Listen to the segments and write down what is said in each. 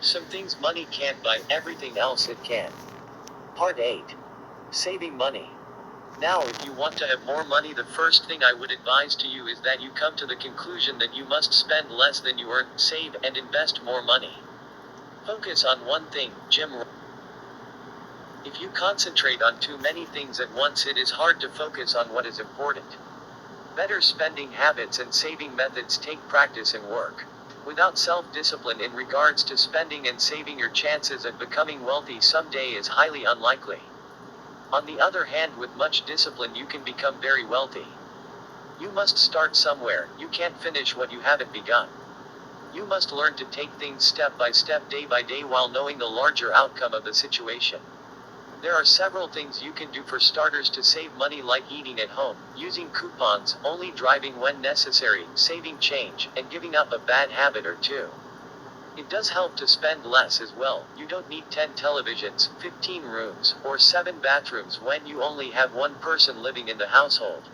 Some things money can't buy, everything else it can. Part 8. Saving money. Now, if you want to have more money, the first thing I would advise to you is that you come to the conclusion that you must spend less than you earn, save, and invest more money. Focus on one thing, Jim. If you concentrate on too many things at once, it is hard to focus on what is important. Better spending habits and saving methods take practice and work. Without self-discipline in regards to spending and saving, your chances of becoming wealthy someday is highly unlikely. On the other hand, with much discipline you can become very wealthy. You must start somewhere, you can't finish what you haven't begun. You must learn to take things step by step, day by day, while knowing the larger outcome of the situation. There are several things you can do for starters to save money, like eating at home, using coupons, only driving when necessary, saving change, and giving up a bad habit or two. It does help to spend less as well. You don't need 10 televisions, 15 rooms, or 7 bathrooms when you only have one person living in the household.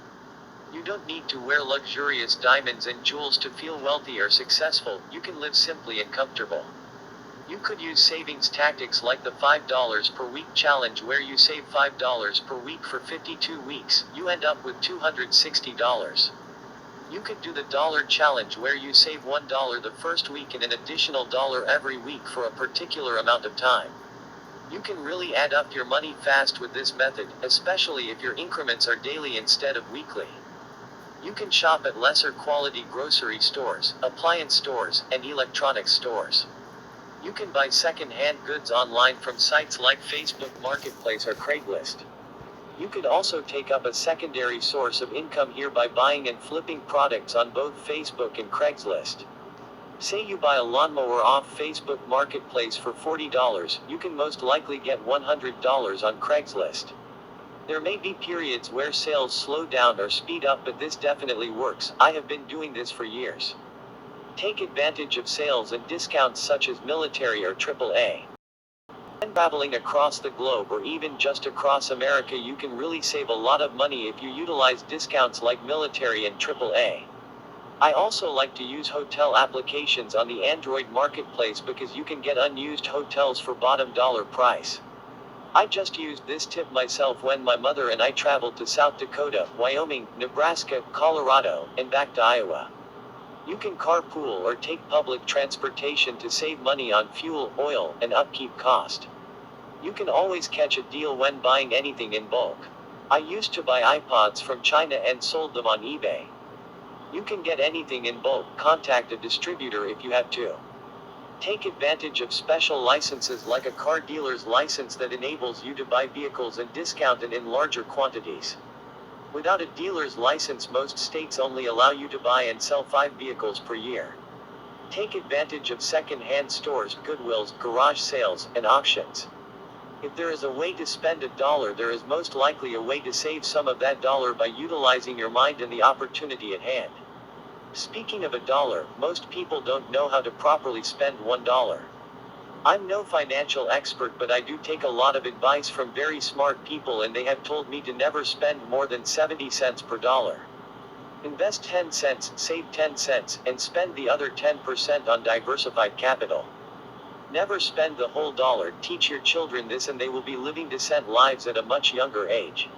You don't need to wear luxurious diamonds and jewels to feel wealthy or successful. You can live simply and comfortable. You could use savings tactics like the $5 per week challenge, where you save $5 per week for 52 weeks. You end up with $260. You could do the dollar challenge, where you save $1 the first week and an additional dollar every week for a particular amount of time. You can really add up your money fast with this method, especially if your increments are daily instead of weekly. You can shop at lesser quality grocery stores, appliance stores, and electronics stores. You can buy second-hand goods online from sites like Facebook Marketplace or Craigslist. You could also take up a secondary source of income here by buying and flipping products on both Facebook and Craigslist. Say you buy a lawnmower off Facebook Marketplace for $40, you can most likely get $100 on Craigslist. There may be periods where sales slow down or speed up, but this definitely works. I have been doing this for years. Take advantage of sales and discounts such as military or AAA. When traveling across the globe or even just across America, you can really save a lot of money if you utilize discounts like military and AAA. I also like to use hotel applications on the Android marketplace because you can get unused hotels for bottom dollar price. I just used this tip myself when my mother and I traveled to South Dakota, Wyoming, Nebraska, Colorado, and back to Iowa. You can carpool or take public transportation to save money on fuel, oil, and upkeep cost. You can always catch a deal when buying anything in bulk. I used to buy iPods from China and sold them on eBay. You can get anything in bulk. Contact a distributor if you have to. Take advantage of special licenses like a car dealer's license that enables you to buy vehicles and discount and in larger quantities. Without a dealer's license, most states only allow you to buy and sell 5 vehicles per year. Take advantage of second-hand stores, Goodwills, garage sales, and auctions. If there is a way to spend $1, there is most likely a way to save some of that dollar by utilizing your mind and the opportunity at hand. Speaking of $1, most people don't know how to properly spend $1. I'm no financial expert, but I do take a lot of advice from very smart people, and they have told me to never spend more than 70 cents per dollar. Invest 10 cents, save 10 cents, and spend the other 10% on diversified capital. Never spend the whole dollar. Teach your children this and they will be living decent lives at a much younger age.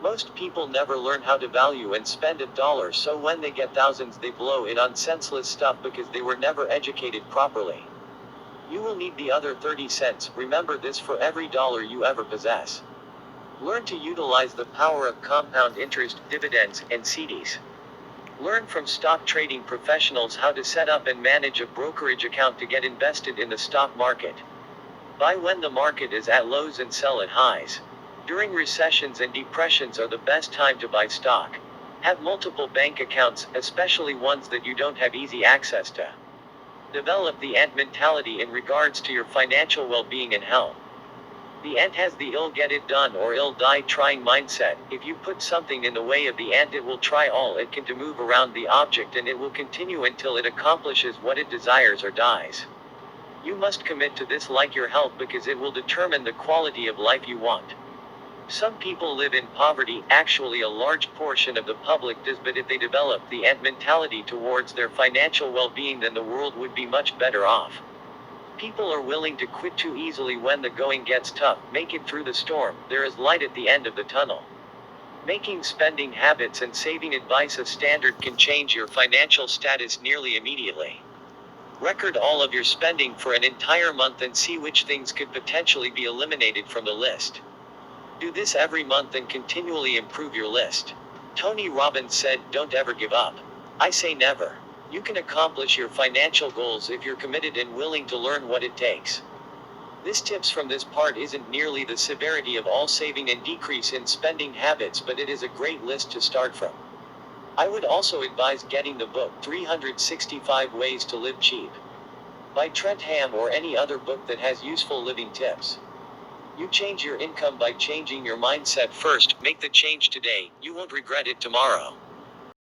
Most people never learn how to value and spend $1, so when they get thousands they blow it on senseless stuff because they were never educated properly. You will need the other 30 cents, remember this, for every dollar you ever possess. Learn to utilize the power of compound interest, dividends, and CDs. Learn from stock trading professionals how to set up and manage a brokerage account to get invested in the stock market. Buy when the market is at lows and sell at highs. During recessions and depressions are the best time to buy stock. Have multiple bank accounts, especially ones that you don't have easy access to. Develop the ant mentality in regards to your financial well-being and health. The ant has the "ill get it done or ill die trying" mindset. If you put something in the way of the ant, it will try all it can to move around the object, and it will continue until it accomplishes what it desires or dies. You must commit to this like your health, because it will determine the quality of life you want. Some people live in poverty, actually a large portion of the public does, but if they develop the ant mentality towards their financial well-being, then the world would be much better off. People are willing to quit too easily when the going gets tough. Make it through the storm. There is light at the end of the tunnel. Making spending habits and saving advice a standard can change your financial status nearly immediately. Record all of your spending for an entire month and see which things could potentially be eliminated from the list. Do this every month and continually improve your list. Tony Robbins said, "Don't ever give up." I say never. You can accomplish your financial goals if you're committed and willing to learn what it takes. This tips from this part isn't nearly the severity of all saving and decrease in spending habits, but it is a great list to start from. I would also advise getting the book 365 Ways to Live Cheap by Trent Ham, or any other book that has useful living tips. You change your income by changing your mindset first. Make the change today, you won't regret it tomorrow.